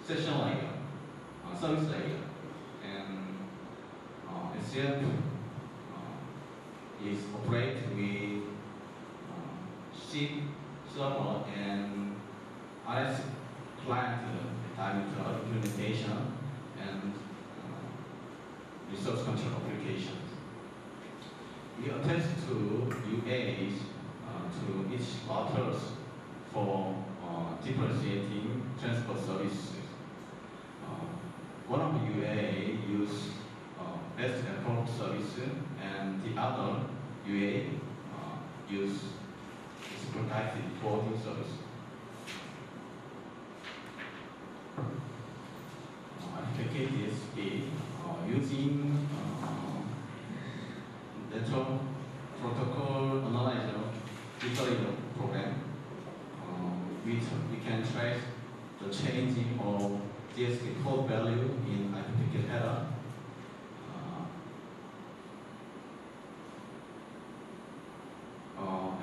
session layer, service layer, and SCF is operated with sheet server and RS client diameter implementation and resource control applications. We attach to UAs to each routers for differentiating transport services. One of the UA use best effort service, and the other UA use expedited forwarding service. Applicated speed using network protocol analyzer digital program. We can trace the changing of DSP code value in application header.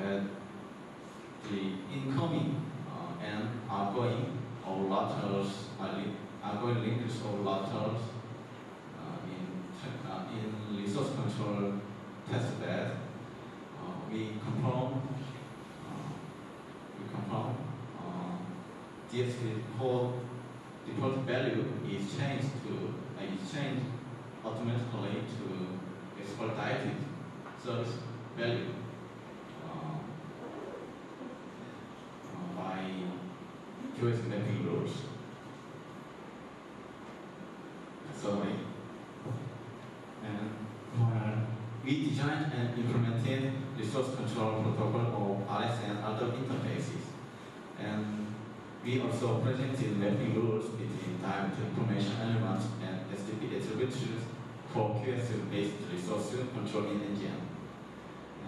And the incoming and outgoing of routers outgoing links of routers in resource control test bed. We confirm DSP code default value is changed automatically to expedited service value by QoS mapping rules. Sorry. And we designed and implemented resource control protocol of RS and other interfaces. And we also presented mapping rules between time to information elements and SDP attributes for QoS-based resource control in engine.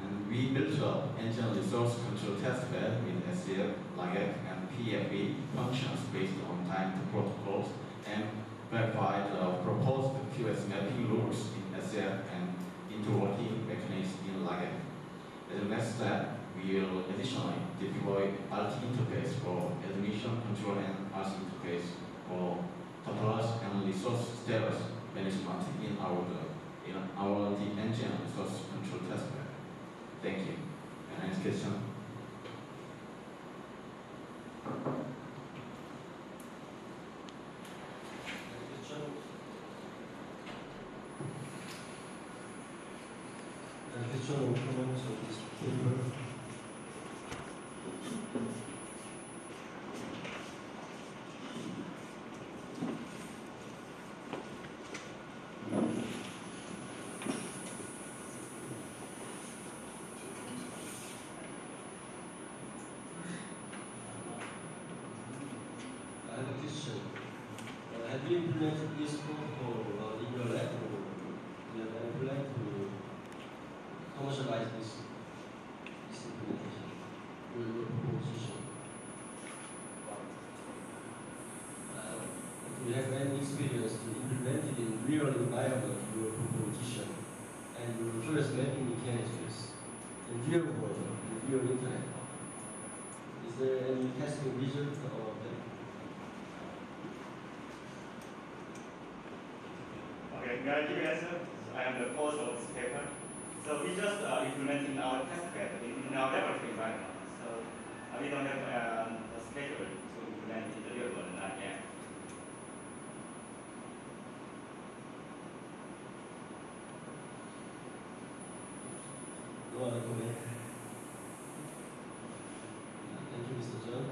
And we built up engine resource control test bed with SCF, LAGEC, and PFV functions based on time to protocols and verified the proposed QoS mapping rules in SCF and interworking mechanisms in LAGEC. As a next step, we will additionally deploy RT interface for admission control and RC interface for topology and resource status management in our the engine resource control test bed. Thank you. And next question. Question or comments on this paper? I have a question. Have you implemented this protocol in your lab, or do you have any plan to commercialize this implementation with your proposition? Do you have any experience to implement it in real environment, your proposition, and your first mapping mechanisms in real world, in real internet? Is there any testing result of that? Okay, may I give you an answer? I am the author of this paper. So we just implementing our test bed in our laboratory environment. So we don't have a schedule to implement in the real world yet. No other comment? Thank you, Mr. John.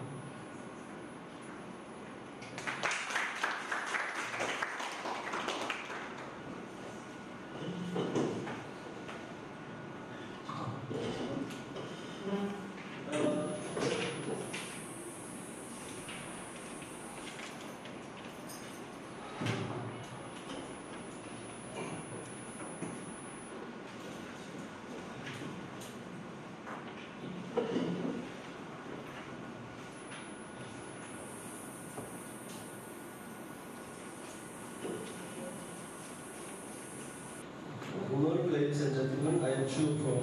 Good morning, ladies and gentlemen. I am Chu from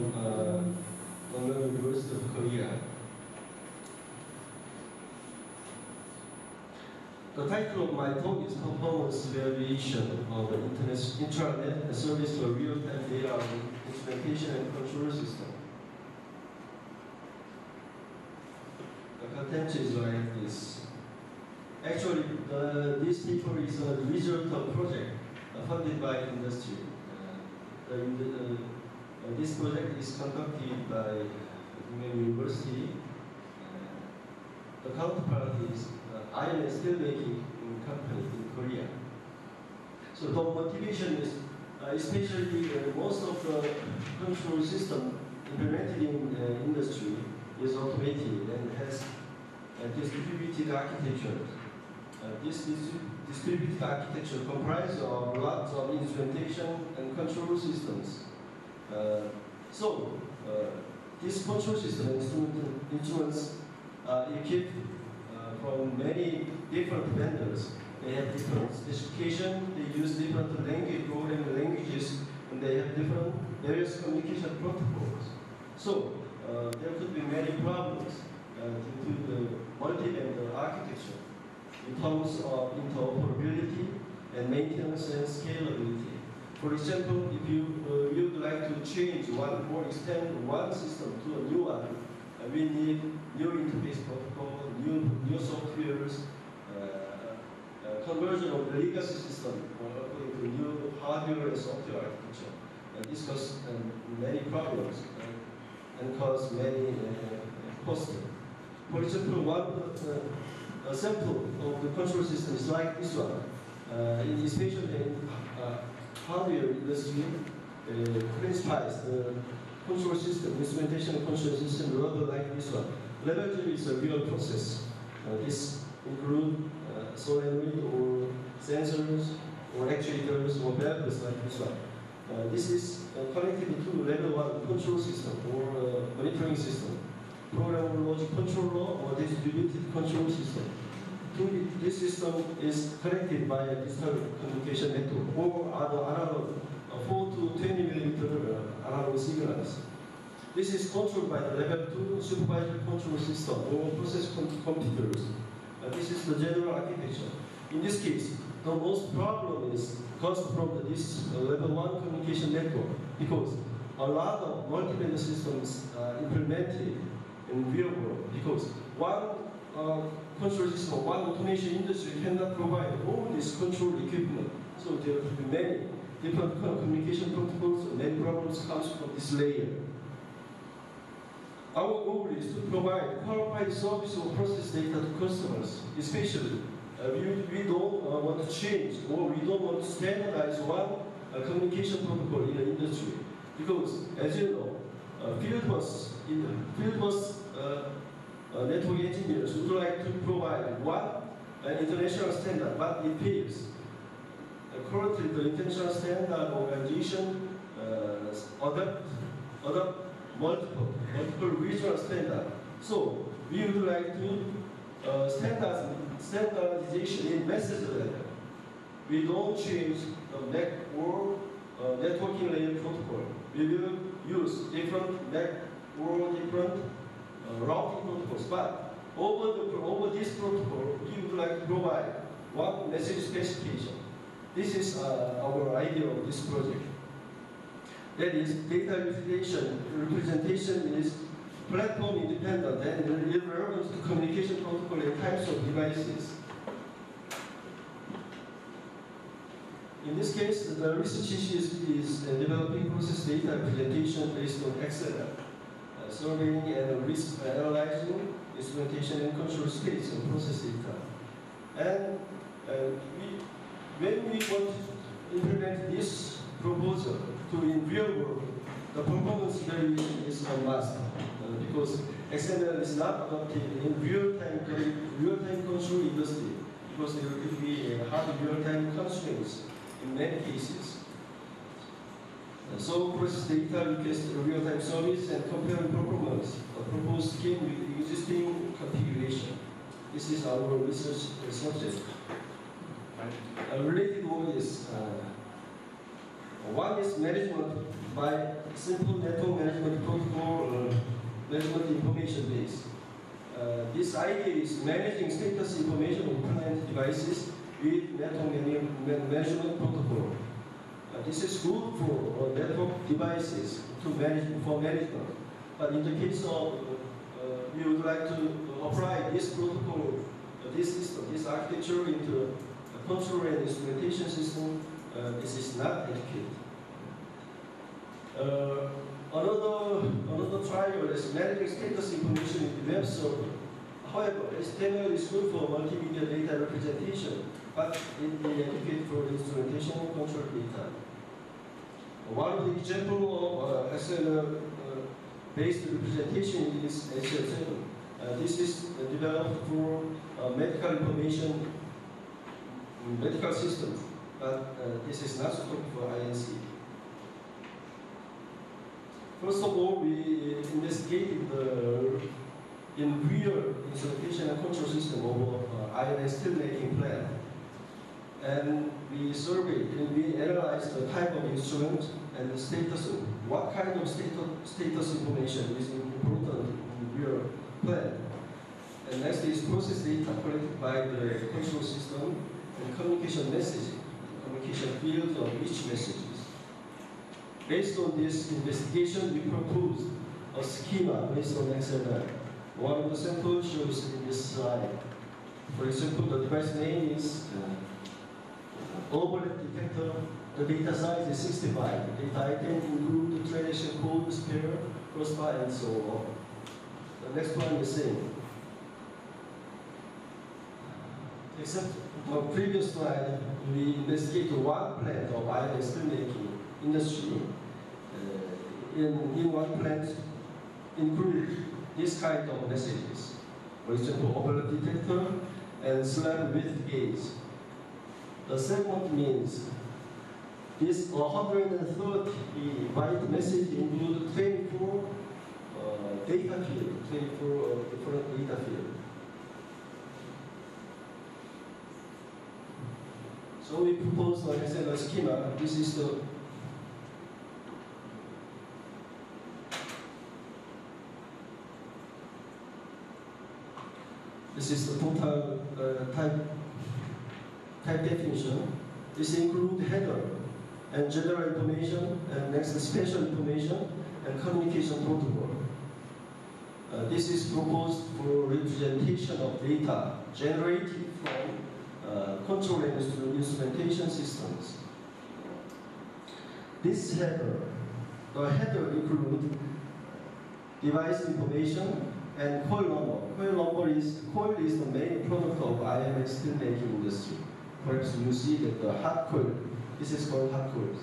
Northern University of Korea. The title of my talk is Performance Evaluation of the Intranet Service for Real-Time Data Instrumentation and Control System. The content is like this. Actually, this paper is a result of a project funded by industry. This project is conducted by University. The counterpart is iron and steelmaking company in Korea. So the motivation is, especially most of the control system implemented in industry is automated and has distributed architecture. This distributed architecture comprises of lots of instrumentation and control systems. This control system instruments are equipped from many different vendors. They have different specifications, they use different programming languages, and they have various communication protocols. So there could be many problems due to the multi-vendor architecture in terms of interoperability and maintenance and scalability. For example, if you would like to change one or extend one system to a new one, we need new interface protocol, new softwares, conversion of the legacy system according to new hardware and software architecture. This causes many problems and cause many costs. For example, a sample of the control system is like this one. Especially in hardware industry, principles, the control system, instrumentation control system, rather like this one. Level 2 is a real process. This includes solenoid or sensors or actuators or valves like this one. This is connected to level 1 control system or monitoring system, programmable logic controller or distributed control system. This system is connected by a digital communication network or other analog 4 to 20 millimeter analog signals. This is controlled by the level 2 supervisory control system or process computers. This is the general architecture. In this case, the most problem is caused from this level 1 communication network because a lot of multi-vendor systems are implemented in real world because one control system, one automation industry cannot provide all this control equipment. So there will be many different communication protocols and many problems comes from this layer. Our goal is to provide qualified service or process data to customers, especially we don't want to change or we don't want to standardize one communication protocol in the industry because, as you know, field bus network engineers would like to provide one international standard, but it fails. Currently, the international standard organization adopt multiple regional standards. So we would like to standardization in message level. We don't change the MAC or networking layer protocol. We will use different MAC or different routing protocols. But over this protocol, we would like to provide one message specification. This is our idea of this project. That is, data representation is platform independent and irrelevant to communication protocol and types of devices. In this case, the research is developing process data representation based on Excel, surveying and risk analyzing, instrumentation and control states and process data. And when we want to implement this proposal in real world, the performance evaluation is a must because XML is not adopted in real-time control industry because there could be hard real-time constraints in many cases. So process data request real-time service and comparing performance, a proposed scheme with existing configuration. This is our research subject. A related one is management by simple network management protocol or management information base. This idea is managing status information of plant devices with network management protocol. This is good for network devices for management. But in the case of we would like to apply this protocol, this system, this architecture into a control and instrumentation system. This is not adequate. Another trial is managing status information in the web server. However, HTML is good for multimedia data representation, but it is inadequate for instrumentation and control data. One of the examples of XML-based representation is HL7. This is developed for medical information medical systems, but this is not suitable for INC. First of all, we investigated in real instrumentation and control system of iron steel making plant. And we surveyed and we analyzed the type of instrument and the status, what kind of status information is important in real plant. And next is process data collected by the control system and communication messaging, communication field of each messages. Based on this investigation, we proposed a schema based on XML. One of the samples shows in this slide. For example, the device name is overlap detector. The data size is 65. The data item include the transaction code, spare, crossbar, and so on. The next one is the same. Except the previous slide, we investigated one plant of iron steel making industry. In one plant, include this kind of messages. For example, overlap detector and slab width gauge. The segment means this 130 byte message includes 24 data field, 24 different data field. So we propose, like I said, a schema. This is the total type definition. This includes header and general information, and next special information and communication protocol. This is proposed for representation of data generated from control and instrumentation systems. This header, the header includes device information and coil number. Coil is the main product of iron steel making industry. Perhaps you see that the hot coil, this is called hot coils.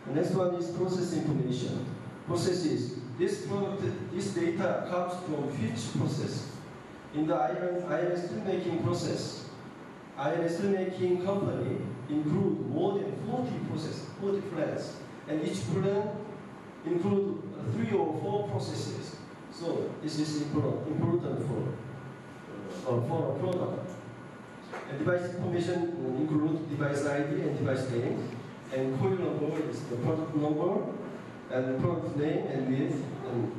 The next one is process information. Processes. This data comes from which process? In the iron steel making process, iron steel making company include more than 40 plants, and each plant include 3 or 4 processes. So this is important for a product. And device information include device ID and device name, and coil number is the product number, and the product name and width, and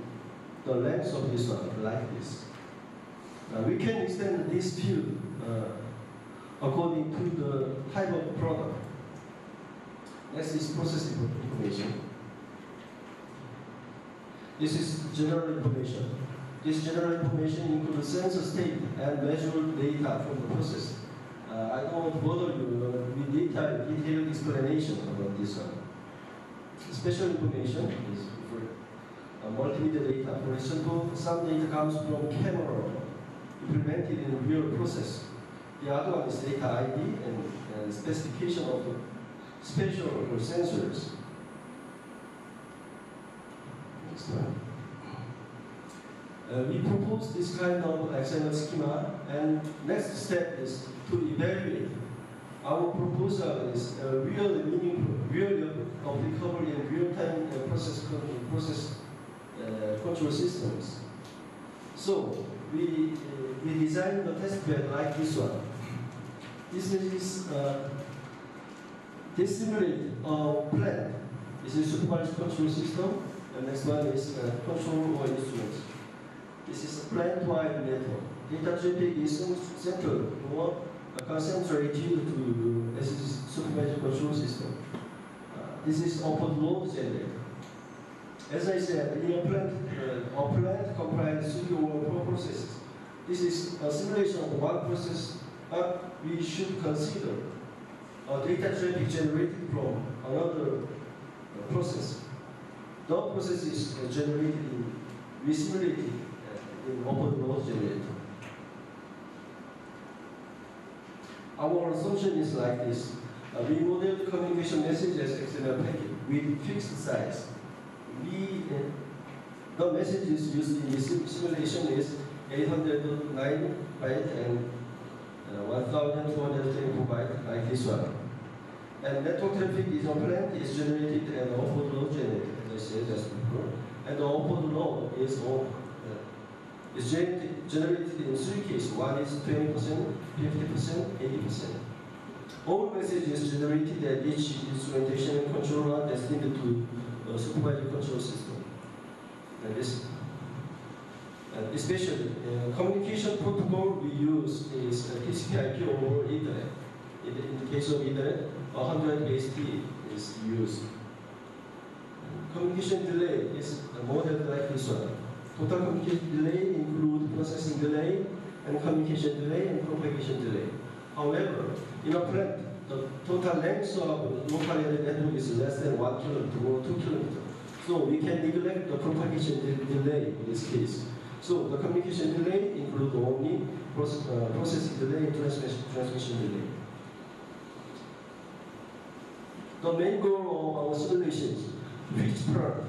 the length of this one, like this. We can extend this field according to the type of product. Next is process information. This is general information. This general information includes sensor state and measured data from the process. I don't want to bother you with detailed explanation about this one. Special information is for multimedia data. For example, some data comes from camera implemented in a real process. The other one is data ID and specification of the special sensors. Next one. We propose this kind of XML schema, and next step is to evaluate. Our proposal is really meaningful, really applicable in real-time process control systems. So we designed the test bed like this one. This simulates a plant. This is supervised control system, and next one is control or instruments. This is a plant-wide network. Data traffic is central or concentrated to a supervised control system. This is open load generator. As I said, in a plant comprises 3 or 4 processes. This is a simulation of one process, but we should consider data traffic generated from another process. The process is generated we simulated in open load generator. Our assumption is like this. We model the communication message as XML packet with fixed size. The messages used in this simulation is 809 byte and 1224 byte, like this one. And network traffic is on plant is generated and open load generated, as I said just before. And the open load is generated in 3 cases. One is 20%, 50%, 80%. All messages generated at each instrumentation and controller are destined to a supervised control system. And this, especially communication protocol we use is TCP/IP over Ethernet. In the case of Ethernet, 100 base T is used. Communication delay is modeled like this one. Total communication delay includes processing delay and communication delay and propagation delay. However, in a plant, the total length of local area network is less than 1 kilometer or 2 kilometers. So we can neglect the propagation delay in this case. So the communication delay includes only processing delay and transmission delay. The main goal of our simulation is which part,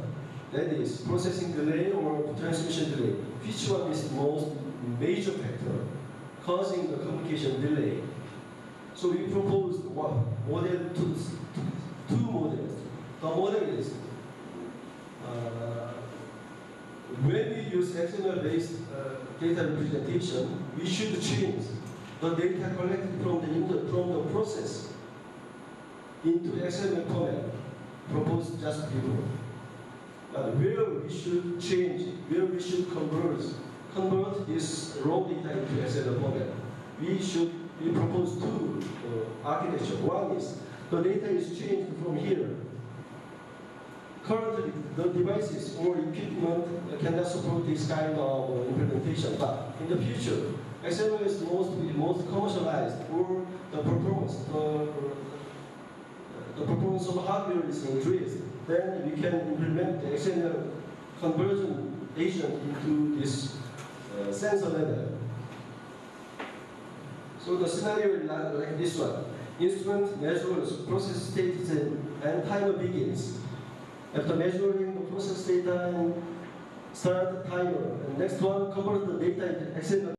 that is processing delay or transmission delay, which one is the most major factor causing the communication delay. So we proposed two models. The model is when we use XML-based data representation, we should change the data collected from the process into XML format proposed just before. But where we should change, where we should convert this raw data into XML format, we propose 2 architecture. One is the data is changed from here. Currently, the devices or equipment cannot support this kind of implementation, but in the future, XML is most commercialized, or the performance of the hardware is increased. Then we can implement the XML conversion agent into this sensor level. So the scenario is like this one. Instrument measures process state and timer begins. After measuring the process data and start the timer. And next one, convert the data into XML.